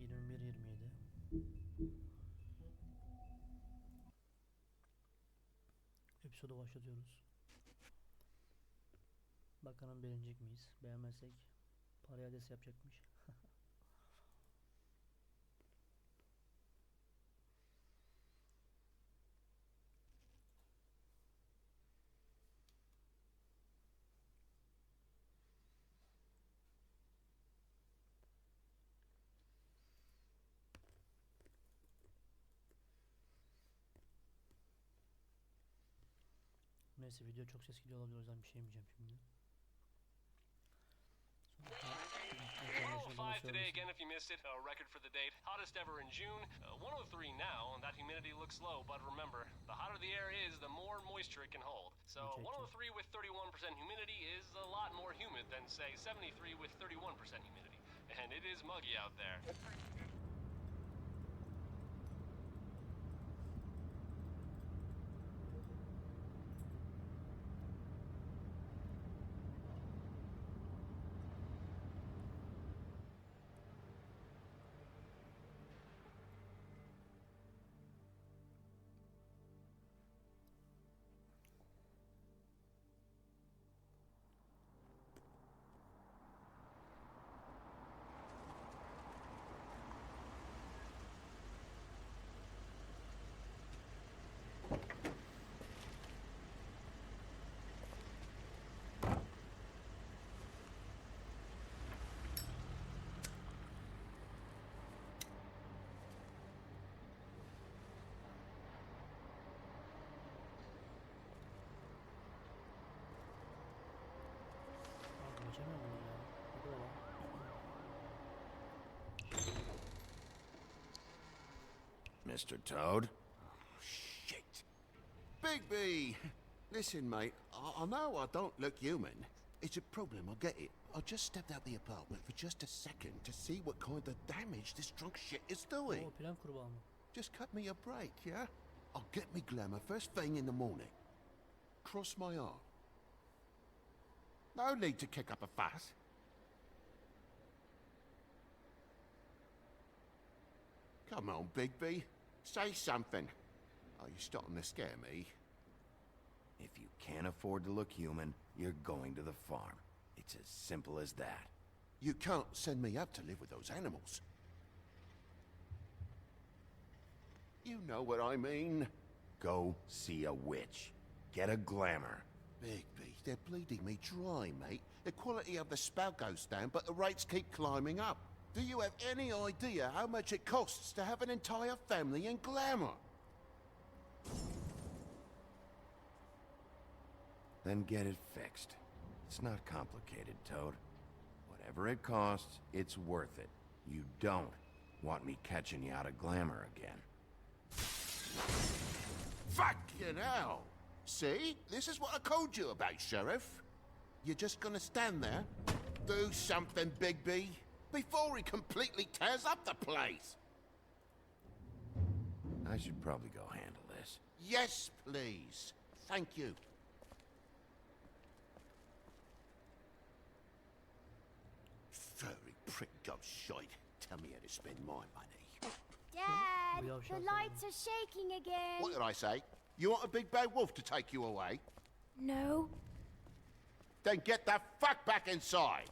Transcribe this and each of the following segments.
21-27. Episodu başlatıyoruz. Bakalım beğenecek miyiz? Beğenmezsek paraya des yapacakmış. Neyse video çok ses geliyor olabilir, o yüzden bir şey yemeyeceğim şimdi. Five today again if you missed it. Record for the date. Hottest ever in June. 103 now. That humidity looks low, but remember, the hotter the air is, the more moisture it can hold. So 103 with 31% humidity is a lot more humid than, say, 73 with 31% humidity. And it is muggy out there. Geçemiyor bunu ya. Hadi oğlum. Mr. Toad? Oh, shit. Bigby! Listen, mate, I know I don't look human. It's a problem, I get it. I just stepped out the apartment for just a second to see what kind of damage this drunk shit is doing. O plan kurbağı mı? Just cut me a break, yeah? I'll get me glamour first thing in the morning. Cross my arm. No need to kick up a fuss. Come on, Bigby. Say something. Oh, you're starting to scare me. If you can't afford to look human, you're going to the farm. It's as simple as that. You can't send me up to live with those animals. You know what I mean. Go see a witch. Get a glamour. Bigby, they're bleeding me dry, mate. The quality of the spout goes down, but the rates keep climbing up. Do you have any idea how much it costs to have an entire family in glamour? Then get it fixed. It's not complicated, Toad. Whatever it costs, it's worth it. You don't want me catching you out of glamour again. Fucking hell! See? This is what I told you about, Sheriff. You're just gonna stand there? Do something, Bigby, before he completely tears up the place! I should probably go handle this. Yes, please. Thank you. Furry prick goes shite. Tell me how to spend my money. Dad, We all the shall lights are shaking again. What did I say? You want a big bad wolf to take you away? No. Then get the fuck back inside!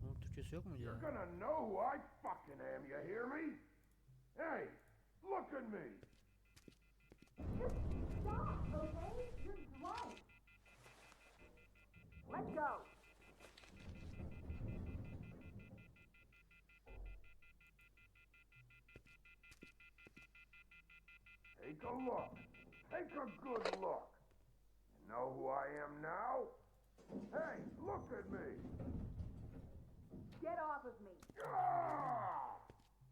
Bunun Türkçesi yok mu ya? You're gonna know who I fucking am, you hear me? Hey, look at me! Stop, okay? You're drunk. Let's go. Take a look. Take a good look. You know who I am now? Hey, look at me! Get off of me. Ah!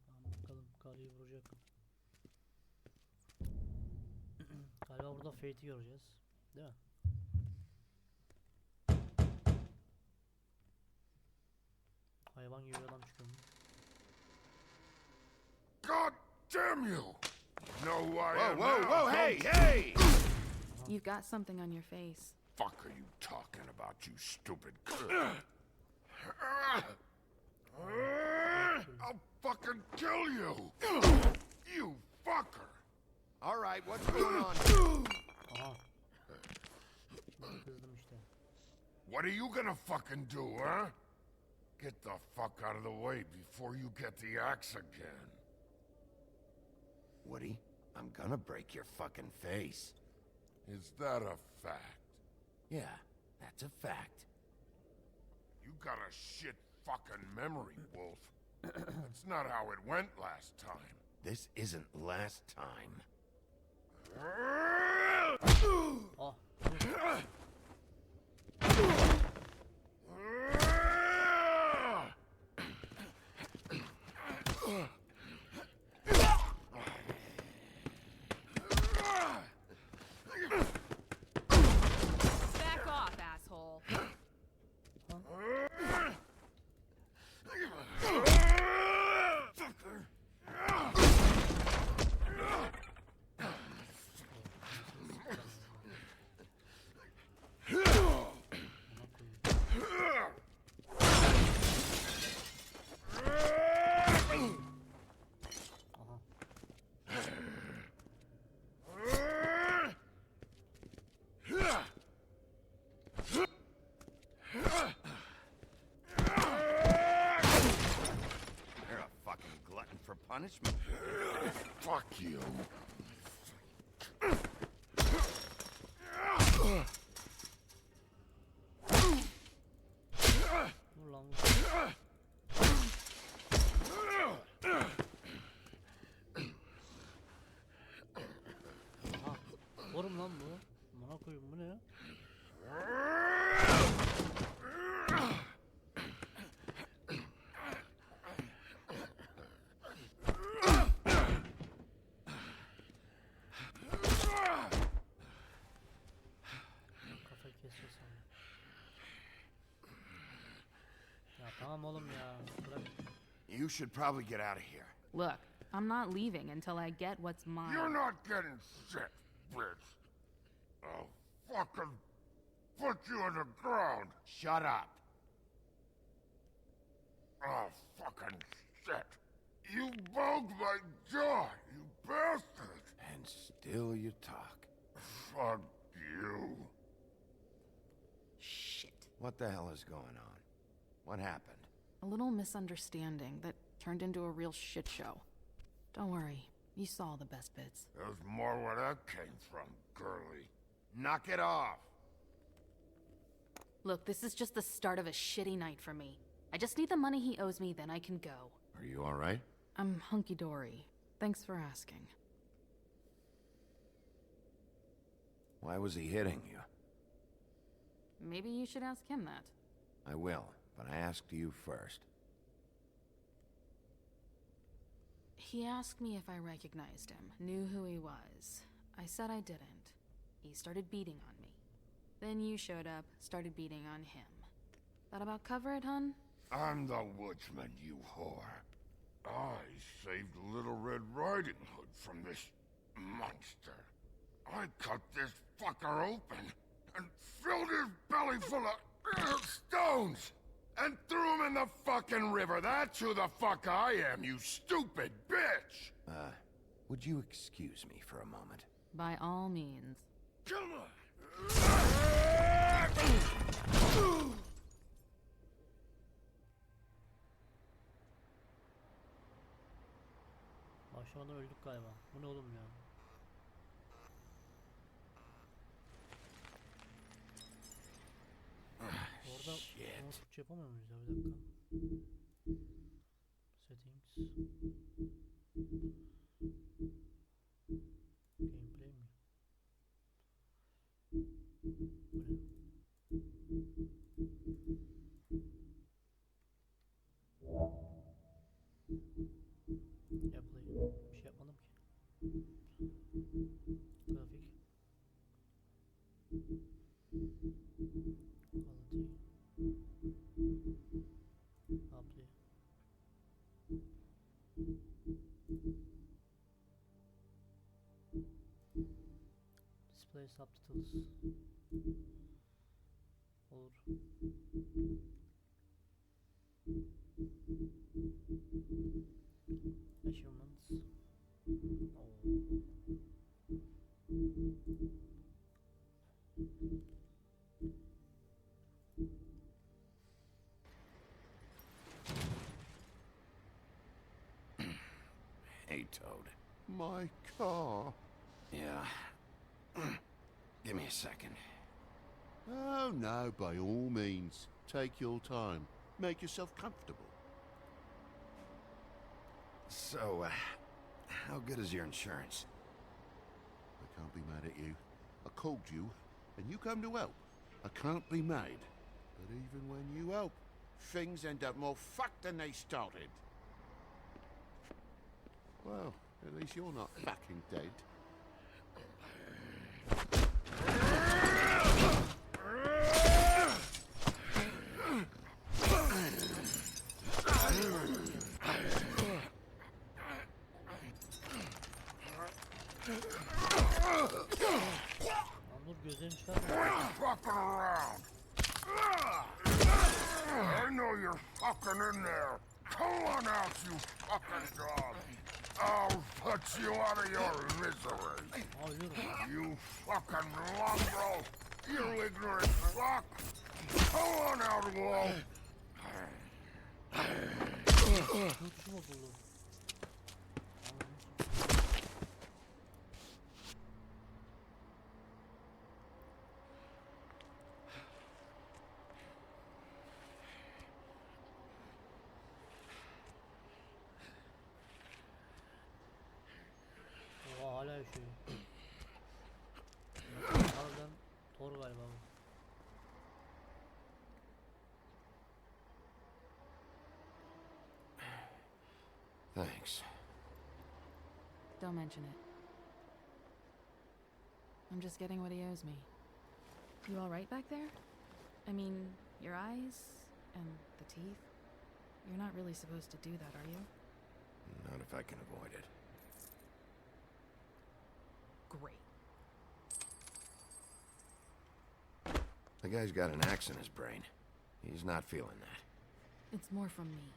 Tamam bakalım, karıyı vuracak. Galiba burada Faith'i göreceğiz. Değil mi? Hayvan gibi bir adam çıkıyor. God damn you! Know who I Whoa, am whoa, now, whoa, don't hey, you? hey! Aha You've got something on your face. Fuck are you talking about, you stupid? I'll fucking kill you! You fucker! All right, what's going on? Aha. Kızdım işte. What are you gonna fucking do, huh? Get the fuck out of the way before you get the axe again. Woody, I'm gonna break your fucking face. Is that a fact? Yeah, that's a fact. You got a shit fucking memory, Wolf. That's not how it went last time. This isn't last time. Oh. Back off, asshole. You're a fucking glutton for punishment. Fuck you. Dur lan. Aha. Oğlum lan bu. Bana koyun bu ne? Kafa kesiyor sanırım. Ya tamam oğlum ya. Bırak. You should probably get out of here. Look, I'm not leaving until I get what's mine. You're not getting shit, bitch. I'll fucking put you on the ground. Shut up. Oh, fucking shit. You bugged my jaw, you bastard. And still you talk. Fuck you. Shit. What the hell is going on? What happened? A little misunderstanding that turned into a real shit show. Don't worry, you saw the best bits. There's more where that came from, girly. Knock it off. Look, this is just the start of a shitty night for me. I just need the money he owes me, then I can go. Are you all right? I'm hunky-dory. Thanks for asking. Why was he hitting you? Maybe you should ask him that. I will, but I asked you first. He asked me if I recognized him, knew who he was. I said I didn't. He started beating on me. Then you showed up, started beating on him. That about cover it, hun? I'm the woodsman, you whore. I saved Little Red Riding Hood from this monster. I cut this fucker open and filled his belly full of stones and threw him in the fucking river. That's who the fuck I am, you stupid bitch! Would you excuse me for a moment? By all means. Come on! Başlamadan öldük galiba. Bu ne oğlum ya? Orada onu Türkçe yapamıyor muyuz ya? Bir dakika. Settings. Gameplay mi? Bu ne? Yapılıyor. Bir şey yapmadım ki. Grafik. Quality. Upload. Display subtitles. Olur. Achievements. Hey, Toad. My car. Yeah. Give me a second. Oh, no, by all means. Take your time. Make yourself comfortable. So, how good is your insurance? I can't be mad at you. I called you, and you come to help. I can't be mad. But even when you help, things end up more fucked than they started. Well, at least you're not fucking dead. Lan dur gözlerini çıkarma. Fucking around. I know you're fucking in there. Come on out, you fucking dog. I'll put you out of your misery. Aa ölüyorum. You fucking mongrel. You ignorant fuck. Come on out, Will. Tuşum bozuldu. Oha hala yaşıyor. Harbiden Thor galiba bu. Thanks. Don't mention it. I'm just getting what he owes me. You all right back there? I mean, your eyes and the teeth? You're not really supposed to do that, are you? Not if I can avoid it. Great. The guy's got an axe in his brain. He's not feeling that. It's more from me.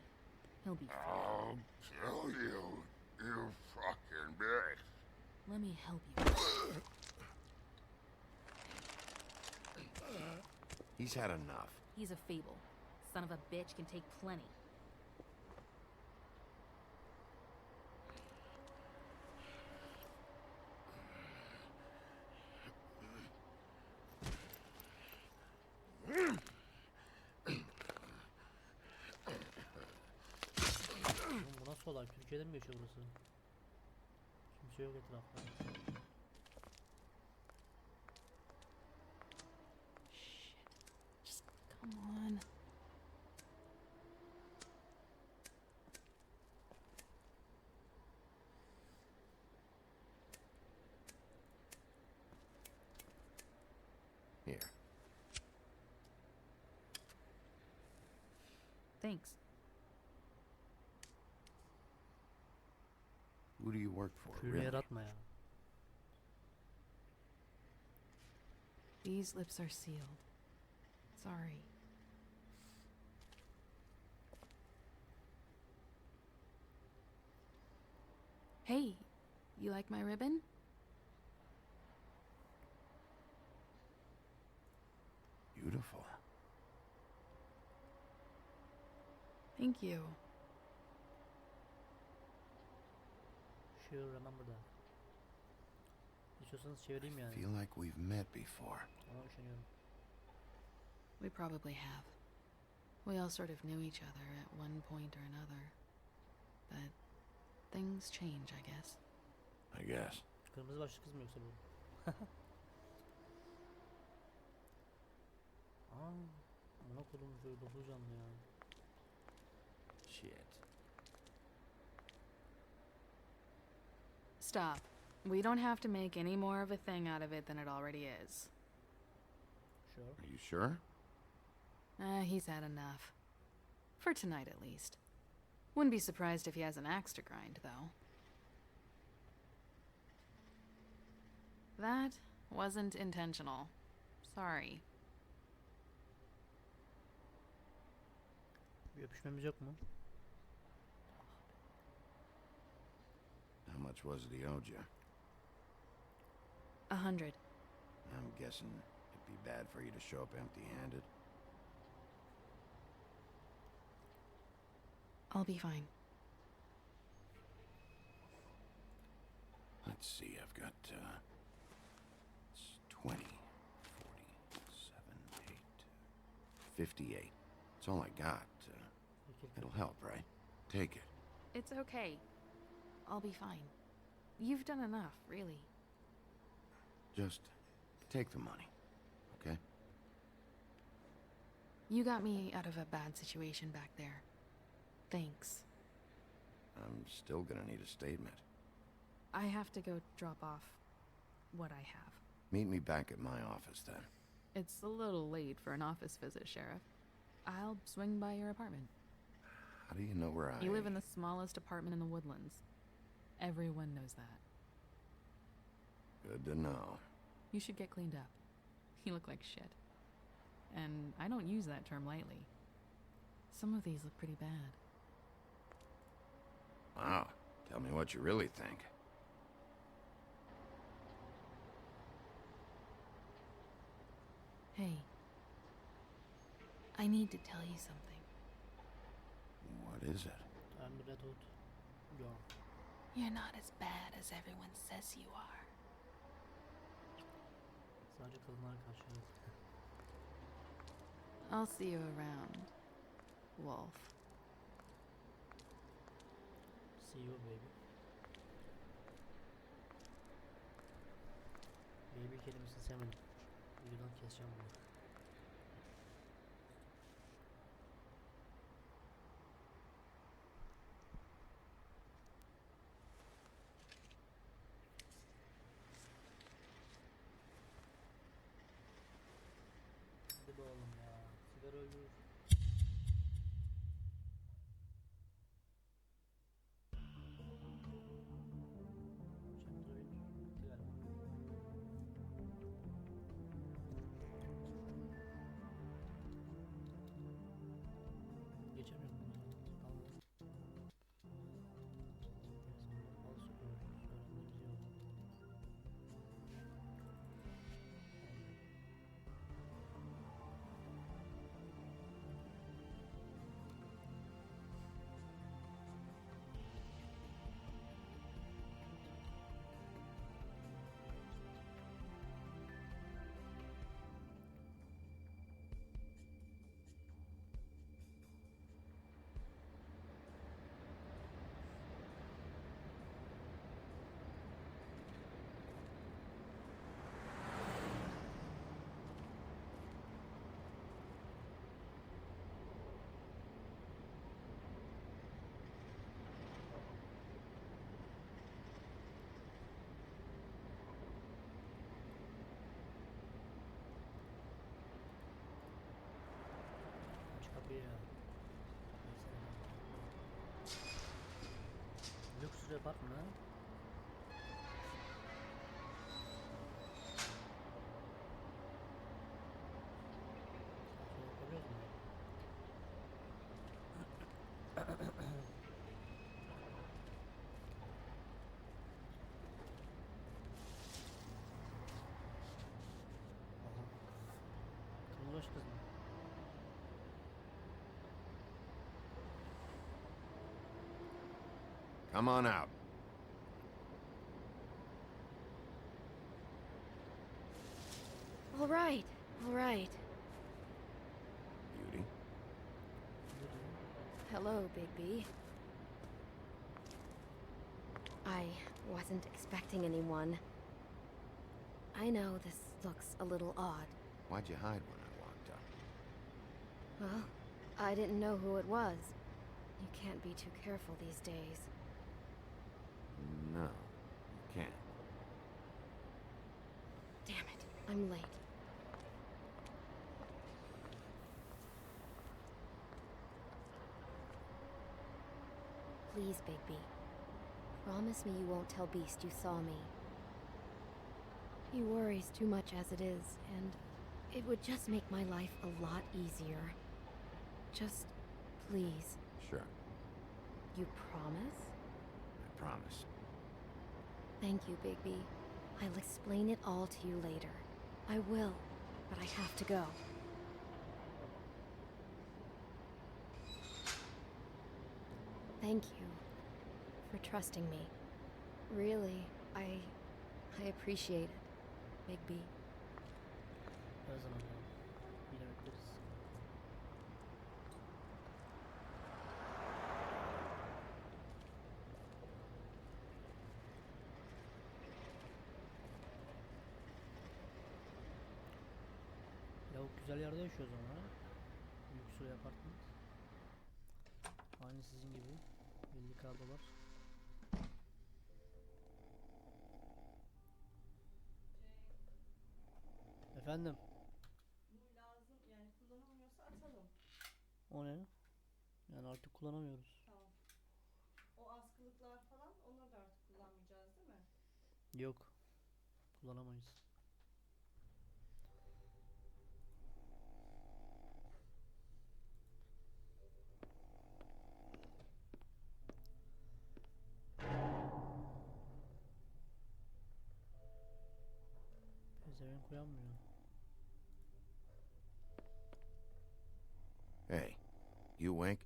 He'll be fine. I'll kill you, you fucking bitch. Let me help you. He's had enough. He's a fable. Son of a bitch can take plenty. Oğlum bu nasıl olay? Türkiye'de mi geçiyor burası? Kimse yok etrafta. Shit. Just come on. Here. Thanks. Who do you work for, Kürünü really? yaratma ya. These lips are sealed. Sorry. Hey, you like my ribbon? Beautiful. Thank you. Sure, remember that. İstiyorsanız çevireyim yani. Feel like we've met before. Ama üşeniyorum. We probably have. We all sort of knew each other at one point or another. But things change, I guess. I guess. Kırmızı başlı kız mı yoksa bu? Aa, buna kodum şöyle 9 canlı ya. Shit. Stop. We don't have to make any more of a thing out of it than it already is. Sure. Are you sure? He's had enough. For tonight, at least. Wouldn't be surprised if he has an axe to grind, though. That Wasn't intentional. Sorry. Bir öpüşmemiz yok mu? How much was it he owed you? 100. I'm guessing it'd be bad for you to show up empty-handed. I'll be fine. Let's see, I've got, it's 20, 40, 7, 8, 58. It's all I got. It'll help, right? Take it. It's okay. I'll be fine. You've done enough, really. Just take the money, okay? You got me out of a bad situation back there. Thanks. I'm still gonna need a statement. I have to go drop off what I have. Meet me back at my office, then. It's a little late for an office visit, Sheriff. I'll swing by your apartment. How do you know where I... You live in the smallest apartment in the Woodlands. Everyone knows that. Good to know. You should get cleaned up. You look like shit. And I don't use that term lightly. Some of these look pretty bad. Wow. Tell me what you really think. Hey. I need to tell you something. What is it? Emre tut. Yok. You're not as bad as everyone says you are. Sadece kadınlar karşıyız. I'll see you around, Wolf. See you baby. Baby kelimesini sevmedim. Videodan keseceğim bunu. Hadi be oğlum ya. Sigara ölür. Chapter 1 bitti galiba. Geçemiyorum bunu ya. Al süper. Öğrendiğimiz yol. Aç kapıyı ya. Lüks repart mı? Şey yapabiliyoruz mu? Aha. Kırmızı kız mı? Come on out. All right, all right. Beauty. Hello, Bigby. I wasn't expecting anyone. I know this looks a little odd. Why'd you hide when I walked up? Well, I didn't know who it was. You can't be too careful these days. No, you can't. Damn it, I'm late. Please, Bigby. Promise me you won't tell Beast you saw me. He worries too much as it is, and it would just make my life a lot easier. Just, please. Sure, You promise? I promise. Thank you, Bigby. I'll explain it all to you later. I will, but I have to go. Thank you for trusting me. Really, I appreciate it, Bigby. Her zaman ya. Yine bekleriz. Lavuk güzel yerde yaşıyor o zaman ha. Lüks bir apartman. Aynı sizin gibi. 50k dolar. Efendim? Bu lazım yani kullanılmıyorsa atalım. O ne? Yani artık kullanamıyoruz. Tamam. O askılıklar falan onları da artık kullanmayacağız değil mi? Yok. Kullanamayız. Pezevenk uyanmıyor. Hey, you wink?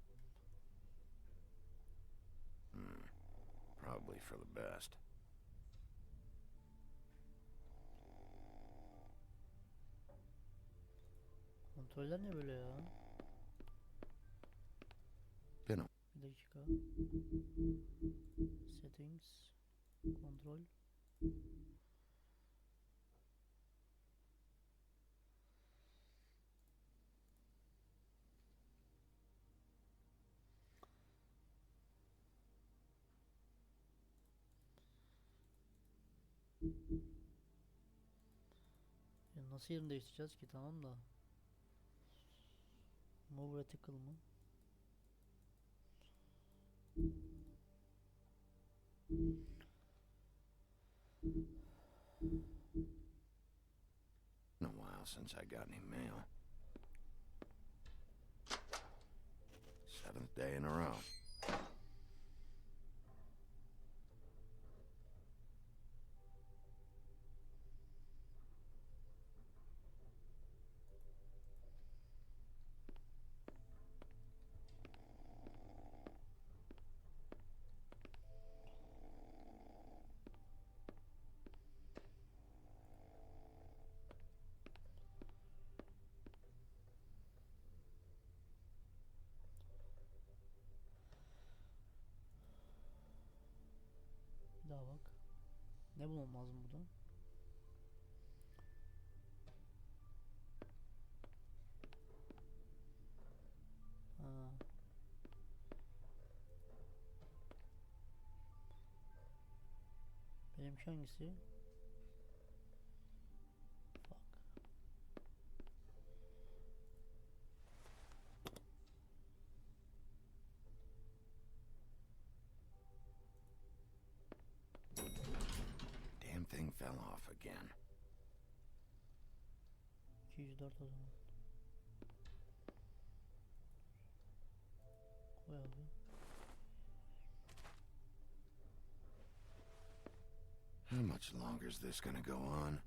Probably for the best. Kontroller ne böyle ya? Benim. Bir dakika. Settings. Kontrol. Ya nasıl yerini değiştireceğiz ki, tamam da. Move reticle mı? Been a while since I got any mail. 7th day in a row. Bir daha bak. Ne bulmam lazım burada? Ha. Benimki hangisi? Fuck. Damn thing fell off again. 204 o zaman. Koy abi. How much longer is this gonna go on?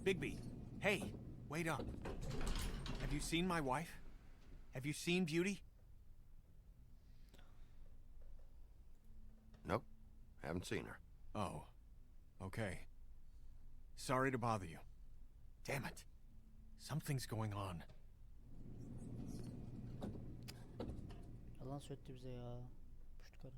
Bigby, hey, wait up. Have you seen my wife? Have you seen Beauty? Nope, haven't seen her. Oh, okay. Sorry to bother you. Damn it. Something's going on. Yalan söyledi bize ya. Püşt karı.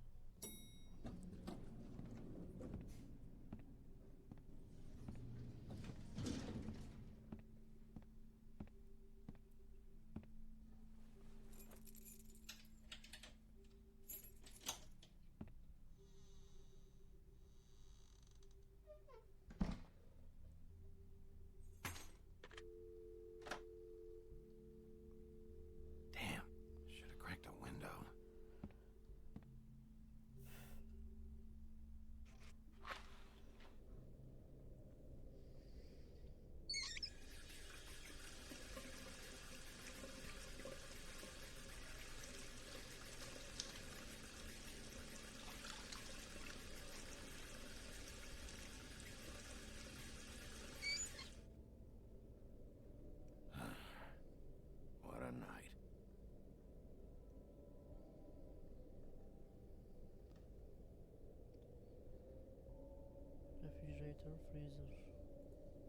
Refrigerator, freezer.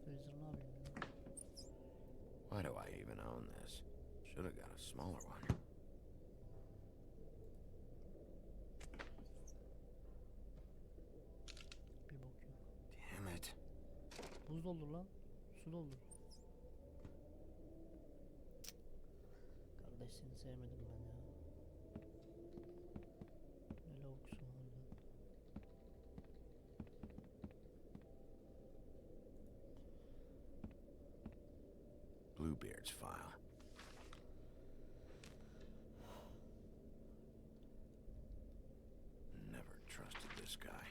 Freezer ne yapayım ya? Why do I even own this? Should have got a smaller one. Bir bok yok. Damn it. Buz doldur lan. Su doldur. Kardeş seni sevmedim ben ya. Ne lavuksun harbiden. Bluebeard's file. Never trusted this guy.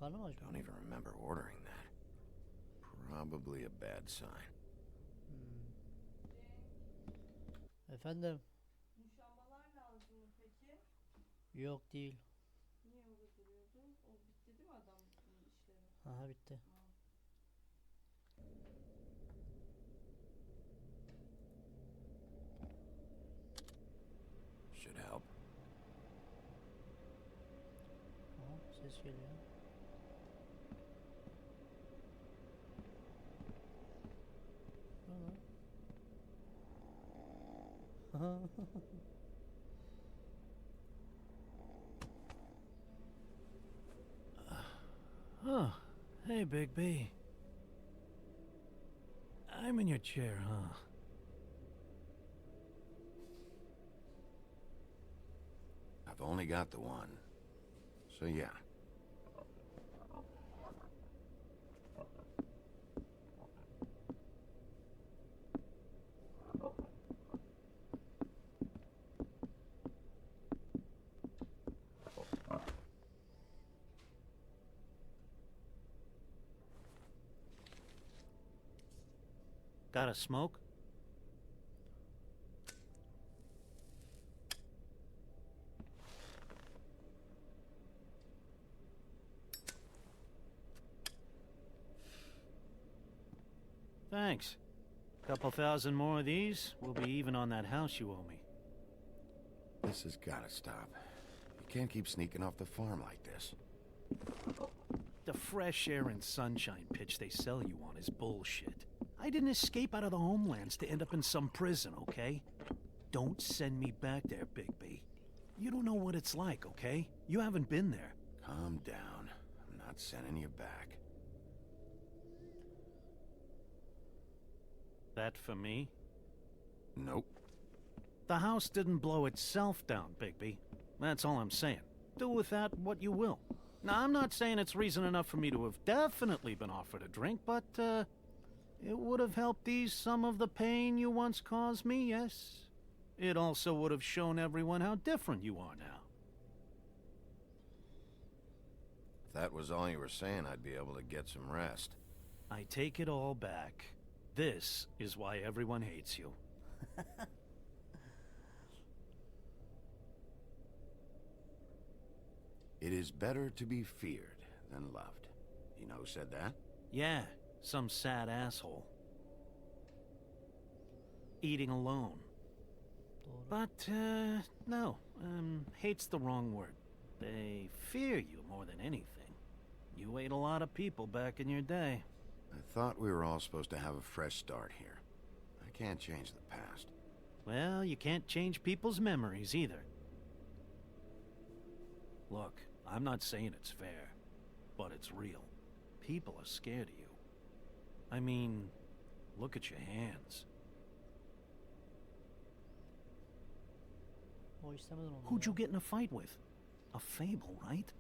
Karnım aç mı? Don't even remember ordering that. Probably a bad sign. Efendim? Muşambalar lazım mı peki? Yok değil. Niye öyle duruyordu? O bitti değil mi adamın işleri? Aha bitti. Should help. Aha ses geliyor. Ne lan? Oh, hey, Big B. I'm in your chair, huh? I've only got the one. So yeah. Got a smoke? Thanks. Couple thousand more of these, we'll be even on that house you owe me. This has gotta stop. You can't keep sneaking off the farm like this. The fresh air and sunshine pitch they sell you on is bullshit. I didn't escape out of the homelands to end up in some prison, okay? Don't send me back there, Big B. You don't know what it's like, okay? You haven't been there. Calm down. I'm not sending you back. That for me? Nope. The house didn't blow itself down, Bigby. That's all I'm saying. Do with that what you will. Now, I'm not saying it's reason enough for me to have definitely been offered a drink, but, it would have helped ease some of the pain you once caused me, yes? It also would have shown everyone how different you are now. If that was all you were saying, I'd be able to get some rest. I take it all back. This is why everyone hates you. It is better to be feared than loved. You know who said that? Yeah, some sad asshole. Eating alone. Doğru. But, no. Hate's the wrong word. They fear you more than anything. You ate a lot of people back in your day. I thought we were all supposed to have a fresh start here. I can't change the past. Well, you can't change people's memories either. Look, I'm not saying it's fair, but it's real. People are scared of you. I mean, look at your hands. O istemeden oldu Who'd ya. you get in a fight with? A fable, right?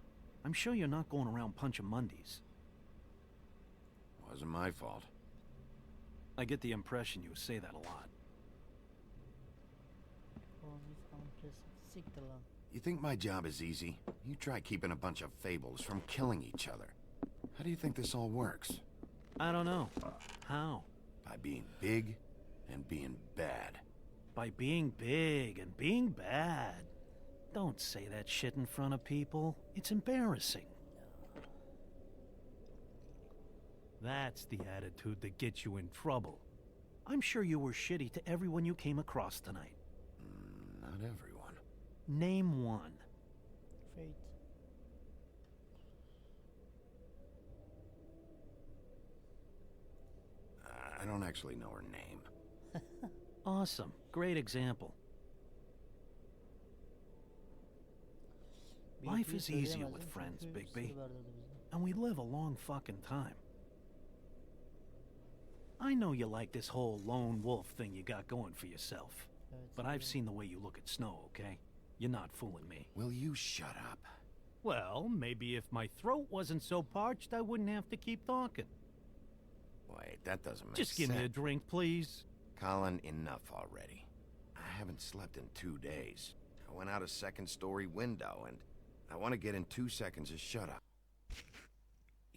I'm sure you're not going around punching Mondays. Wasn't my fault. I get the impression you say that a lot. Oğlum hiç amcası. Siktir lan. You think my job is easy? You try keeping a bunch of fables from killing each other. How do you think this all works? I don't know. How? By being big and being bad. By being big and being bad. Don't say that shit in front of people. It's embarrassing. That's the attitude that gets you in trouble. I'm sure you were shitty to everyone you came across tonight. Not everyone. Name one. Faith. I don't actually know her name. Awesome. Great example. Life is easier with friends, Bigby. And we live a long fucking time. I know you like this whole lone wolf thing you got going for yourself. But I've seen the way you look at Snow, okay? You're not fooling me. Will you shut up? Well, maybe if my throat wasn't so parched, I wouldn't have to keep talking. Wait, that doesn't make Just sense. give me a drink, please. Colin, enough already. I haven't slept in 2 days. I went out a second-story window, and I want to get in 2 seconds of shut up.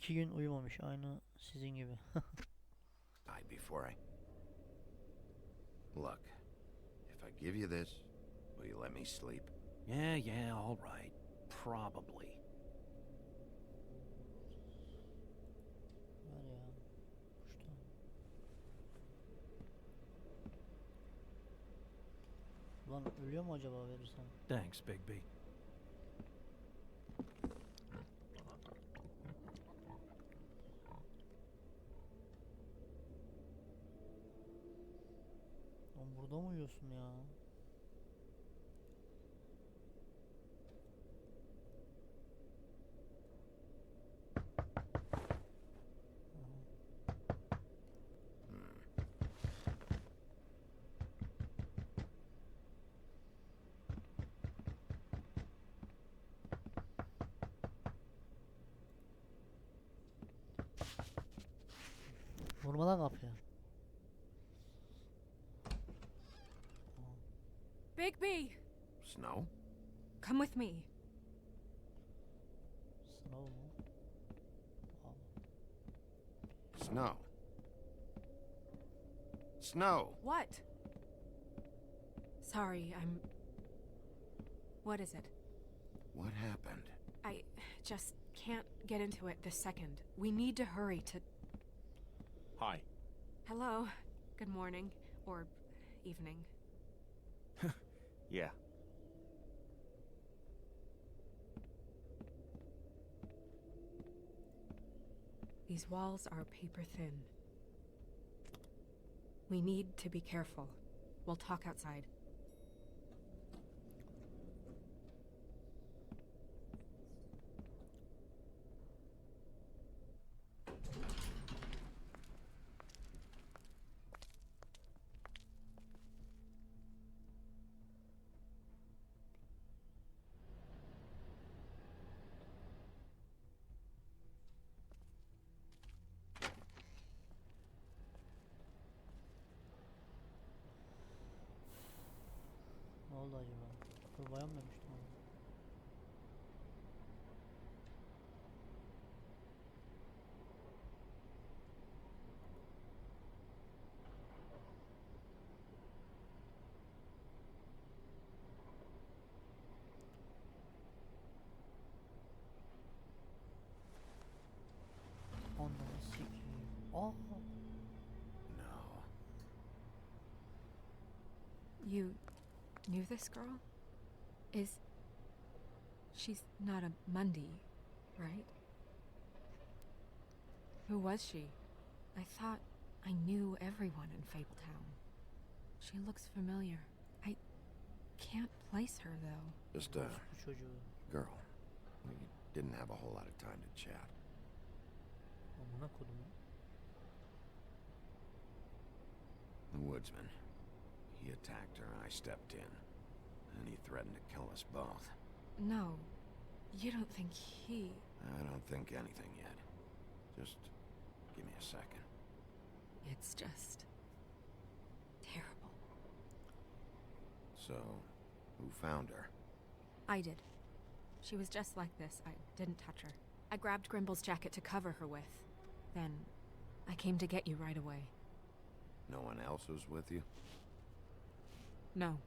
2 gün uyumamış aynı sizin gibi. Die before I... Look, if I give you this, will you let me sleep? Yeah, all right. Probably. Var ya. Kuştan. Lan ölüyor mu acaba verirsem? Thanks, Bigby. Lan burada mı uyuyorsun ya? Vurmadan kapıya. Bigby! Snow? Come with me. Sınav mı? Al. Snow. Snow! What? Sorry, What is it? What happened? I just can't get into it this second. We need to hurry to... Hi. Hello. Good morning. Or evening. Yeah. These walls are paper thin. We need to be careful. We'll talk outside. Ne oldu acaba? Dur bayan demiştim ona. Ananı sikeyim. Aa! No. You knew this girl? She's not a Mundy, right? Who was she? I thought I knew everyone in Fabletown. She looks familiar. I can't place her, though. Just a Bu çocuğu. girl. We didn't have a whole lot of time to chat. Amına kodumu. The woodsman. He attacked her and I stepped in. And he threatened to kill us both. No, you don't think he... I don't think anything yet. Just give me a second. It's just... terrible. So, who found her? I did. She was just like this. I didn't touch her. I grabbed Grimble's jacket to cover her with. Then, I came to get you right away. No one else was with you? No.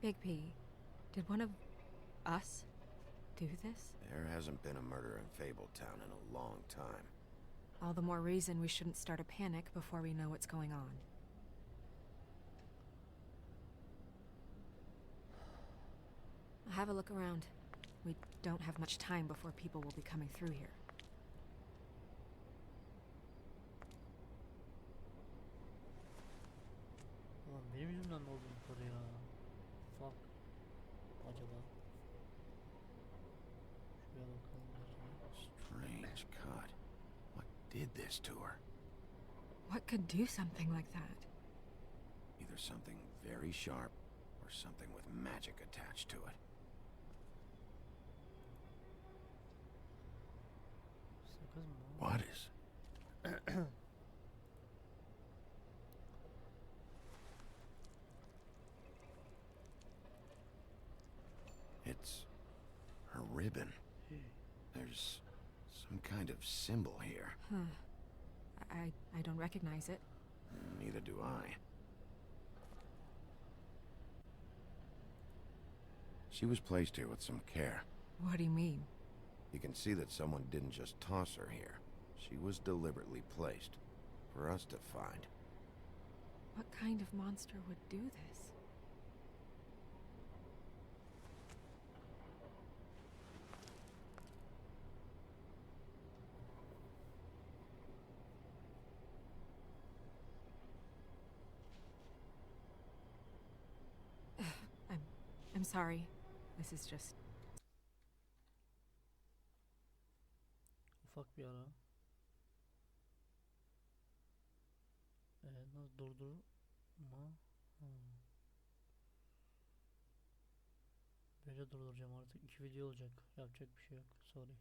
Big P, did one of us do this? There hasn't been a murder in Fabletown in a long time. All the more reason we shouldn't start a panic before we know what's going on. I'll have a look around. We don't have much time before people will be coming through here. Ulan benim yüzümden mi oldu bu para ya? Fuck. Acaba? Şuraya bakalım. Strange cut. What did this to her? What could do something like that? Either something very sharp or something with magic attached to it. Sakız mı? What is? It's her ribbon. There's some kind of symbol here. Huh. I don't recognize it. Neither do I. She was placed here with some care. What do you mean? You can see that someone didn't just toss her here. She was deliberately placed for us to find. What kind of monster would do this? I'm sorry. This is just... Ufak bir ara. Nasıl durdurma? Böyle durduracağım artık. 2 video olacak. Yapacak bir şey yok. Sorry.